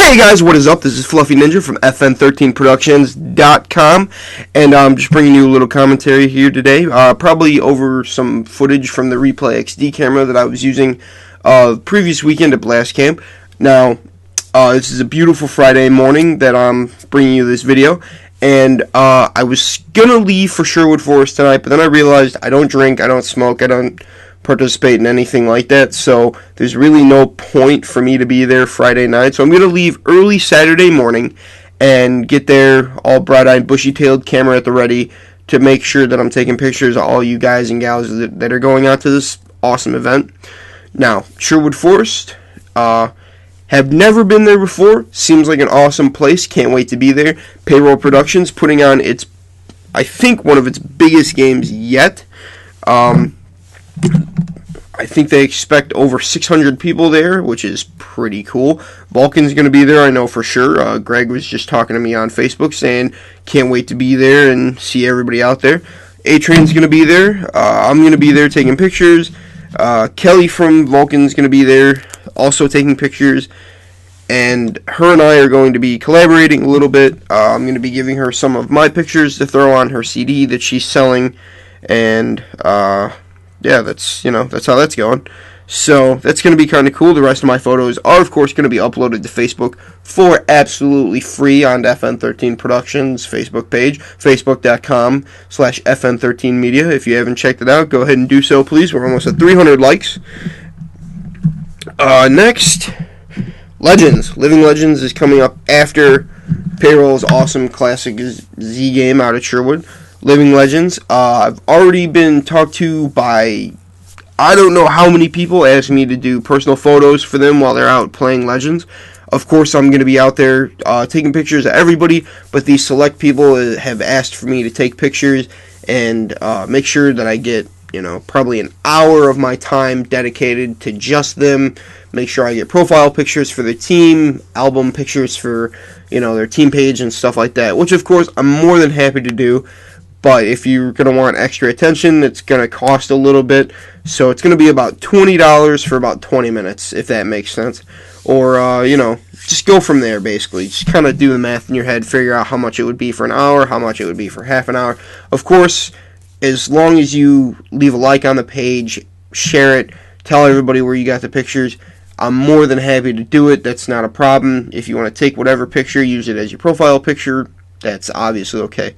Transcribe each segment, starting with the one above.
Hey guys, what is up? This is Fluffy Ninja from FN13Productions.com, and I'm just bringing you a little commentary here today, probably over some footage from the Replay XD camera that I was using previous weekend at Blast Camp. Now, this is a beautiful Friday morning that I'm bringing you this video, and I was gonna leave for Sherwood Forest tonight, but then I realized I don't drink, I don't smoke, I don't participate in anything like that, so there's really no point for me to be there Friday night. So I'm going to leave early Saturday morning and get there all bright-eyed, bushy-tailed, camera at the ready to make sure that I'm taking pictures of all you guys and gals that are going out to this awesome event. Now, Sherwood Forest, have never been there before. Seems like an awesome place. Can't wait to be there. Payroll Productions putting on its, I think, one of its biggest games yet. I think they expect over 600 people there, which is pretty cool. Vulcan's going to be there, I know for sure. Greg was just talking to me on Facebook saying, can't wait to be there and see everybody out there. A-Train's going to be there. I'm going to be there taking pictures. Kelly from Vulcan's going to be there also taking pictures. And her and I are going to be collaborating a little bit. I'm going to be giving her some of my pictures to throw on her CD that she's selling. And, yeah, that's how that's going. So that's going to be kind of cool. The rest of my photos are, of course, going to be uploaded to Facebook for absolutely free on FN13 Productions Facebook page, facebook.com/FN13media. If you haven't checked it out, go ahead and do so, please. We're almost at 300 likes. Next, Legends. Living Legends is coming up after Payroll's awesome classic Z game out at Sherwood. Living Legends. I've already been talked to by I don't know how many people asking me to do personal photos for them while they're out playing Legends. Of course, I'm going to be out there taking pictures of everybody, but these select people have asked for me to take pictures and make sure that I get, probably an hour of my time dedicated to just them. Make sure I get profile pictures for their team, album pictures for, their team page and stuff like that, which, of course, I'm more than happy to do. But if you're going to want extra attention, it's going to cost a little bit. So it's going to be about $20 for about 20 minutes, if that makes sense. Or, just go from there, basically. Just kind of do the math in your head, figure out how much it would be for an hour, how much it would be for half an hour. Of course, as long as you leave a like on the page, share it, tell everybody where you got the pictures, I'm more than happy to do it. That's not a problem. If you want to take whatever picture, use it as your profile picture, that's obviously okay.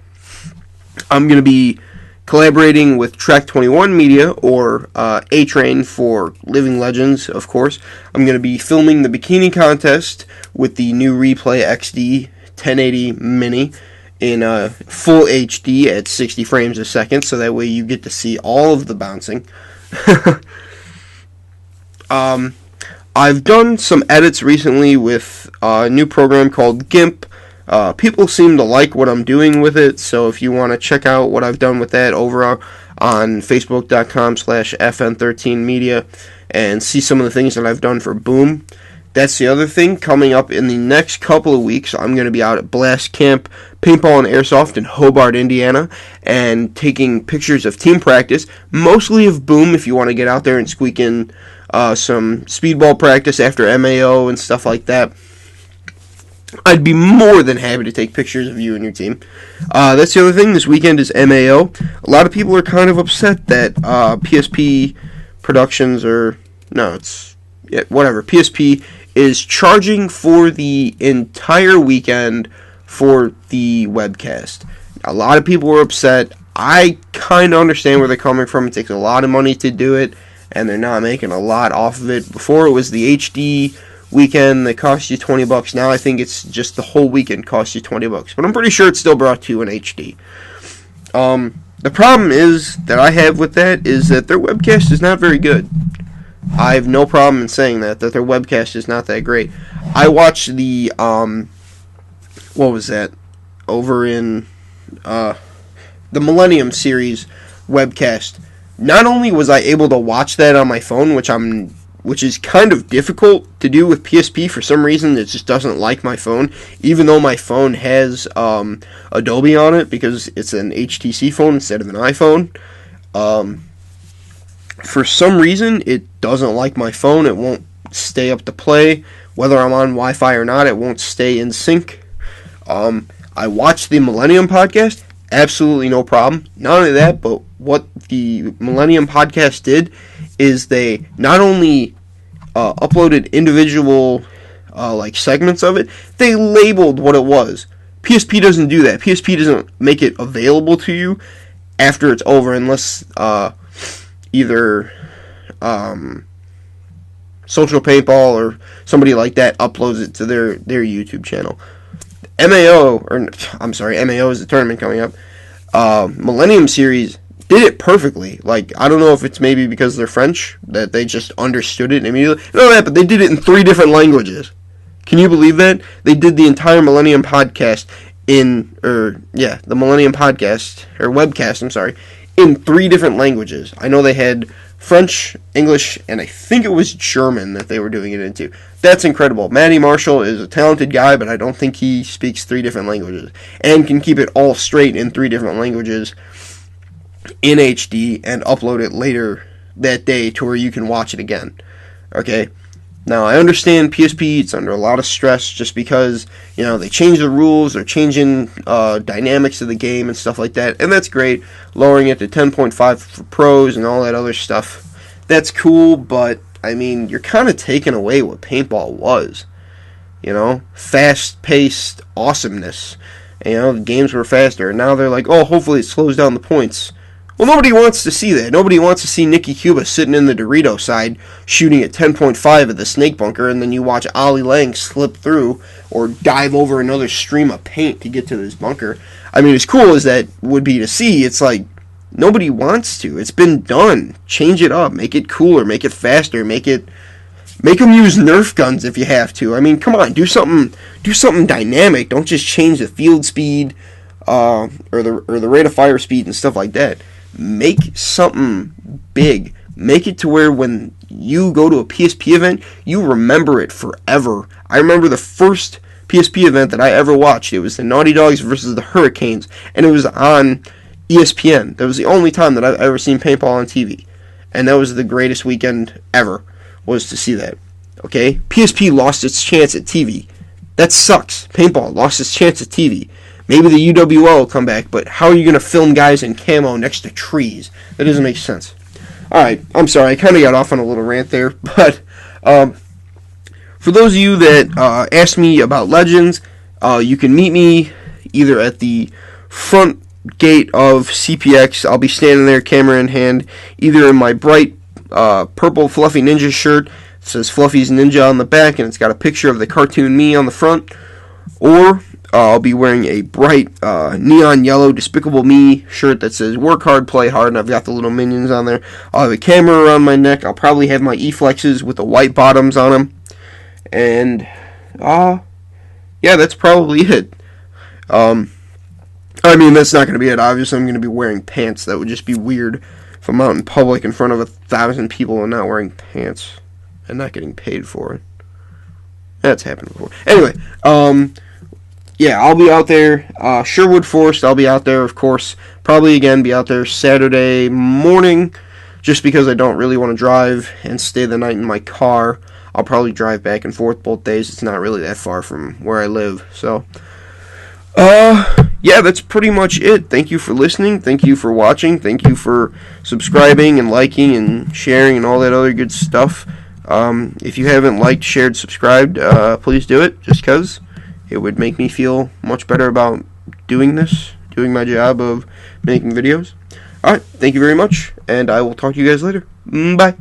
I'm going to be collaborating with Track 21 Media, or A-Train for Living Legends, of course. I'm going to be filming the bikini contest with the new Replay XD 1080 Mini in full HD at 60 frames a second, so that way you get to see all of the bouncing. I've done some edits recently with a new program called GIMP. People seem to like what I'm doing with it, so if you want to check out what I've done with that over on facebook.com/FN13media and see some of the things that I've done for Boom. That's the other thing. Coming up in the next couple of weeks, I'm going to be out at Blast Camp Paintball and Airsoft in Hobart, Indiana, and taking pictures of team practice, mostly of Boom if you want to get out there and squeak in some speedball practice after MAO and stuff like that. I'd be more than happy to take pictures of you and your team. That's the other thing. This weekend is MAO. A lot of people are kind of upset that PSP Productions PSP is charging for the entire weekend for the webcast. A lot of people were upset. I kind of understand where they're coming from. It takes a lot of money to do it, and they're not making a lot off of it. Before, it was the HD weekend that cost you $20. Now I think it's just the whole weekend costs you $20, but I'm pretty sure it's still brought to you in HD. The problem is that I have with that is that their webcast is not very good. I have no problem in saying that their webcast is not that great. I watched the what was that over in the Millennium series webcast. Not only was I able to watch that on my phone, which is kind of difficult to do with PSP for some reason. It just doesn't like my phone, even though my phone has Adobe on it because it's an HTC phone instead of an iPhone. For some reason, it doesn't like my phone. It won't stay up to play. Whether I'm on Wi-Fi or not, it won't stay in sync. I watched the Millennium Podcast. Absolutely no problem. Not only that, but what the Millennium Podcast did is they not only uploaded individual segments of it, they labeled what it was. PSP doesn't do that. PSP doesn't make it available to you after it's over unless either Social Paintball or somebody like that uploads it to their YouTube channel. MAO is the tournament coming up. Millennium Series did it perfectly. Like, I don't know if it's maybe because they're French that they just understood it immediately. No, that, but they did it in 3 different languages. Can you believe that? They did the entire Millennium Podcast the Millennium Podcast, or webcast, in 3 different languages. I know they had French, English, and I think it was German that they were doing it into. That's incredible. Matty Marshall is a talented guy, but I don't think he speaks 3 different languages and can keep it all straight in 3 different languages in HD and upload it later that day to where you can watch it again. Okay? Now, I understand PSP, it's under a lot of stress just because, they change the rules, they're changing dynamics of the game and stuff like that, and that's great. Lowering it to 10.5 for pros and all that other stuff. That's cool, but, you're kind of taking away what paintball was. Fast-paced awesomeness. The games were faster, and now they're like, oh, hopefully it slows down the points. Well, nobody wants to see that. Nobody wants to see Nicky Cuba sitting in the Dorito side shooting at 10.5 at the snake bunker, and then you watch Ollie Lang slip through or dive over another stream of paint to get to this bunker. As cool as that would be to see, it's like nobody wants to. It's been done. Change it up. Make it cooler. Make it faster. Make them use Nerf guns if you have to. Come on. Do something dynamic. Don't just change the field speed or the rate of fire speed and stuff like that. Make something big. Make it to where when you go to a PSP event, you remember it forever. I remember the first PSP event that I ever watched. It was the Naughty Dogs versus the Hurricanes, and it was on ESPN. That was the only time that I've ever seen paintball on TV, and that was the greatest weekend ever, was to see that. Okay? PSP lost its chance at TV. That sucks. Paintball lost its chance at TV. Maybe the UWL will come back, but how are you going to film guys in camo next to trees? That doesn't make sense. Alright, I'm sorry, I kind of got off on a little rant there, but for those of you that asked me about Legends, you can meet me either at the front gate of CPX. I'll be standing there, camera in hand, either in my bright purple Fluffy Ninja shirt. It says Fluffy's Ninja on the back, and it's got a picture of the cartoon me on the front, or I'll be wearing a bright neon yellow Despicable Me shirt that says work hard, play hard, and I've got the little minions on there. I'll have a camera around my neck. I'll probably have my E-flexes with the white bottoms on them. And, that's probably it. That's not going to be it. Obviously, I'm going to be wearing pants. That would just be weird if I'm out in public in front of 1,000 people and not wearing pants and not getting paid for it. That's happened before. Anyway, I'll be out there. Sherwood Forest, I'll be out there, of course. Probably, again, be out there Saturday morning, just because I don't really want to drive and stay the night in my car. I'll probably drive back and forth both days. It's not really that far from where I live. So, that's pretty much it. Thank you for listening. Thank you for watching. Thank you for subscribing and liking and sharing and all that other good stuff. If you haven't liked, shared, subscribed, please do it, just because it would make me feel much better about doing my job of making videos. Alright, thank you very much, and I will talk to you guys later. Bye.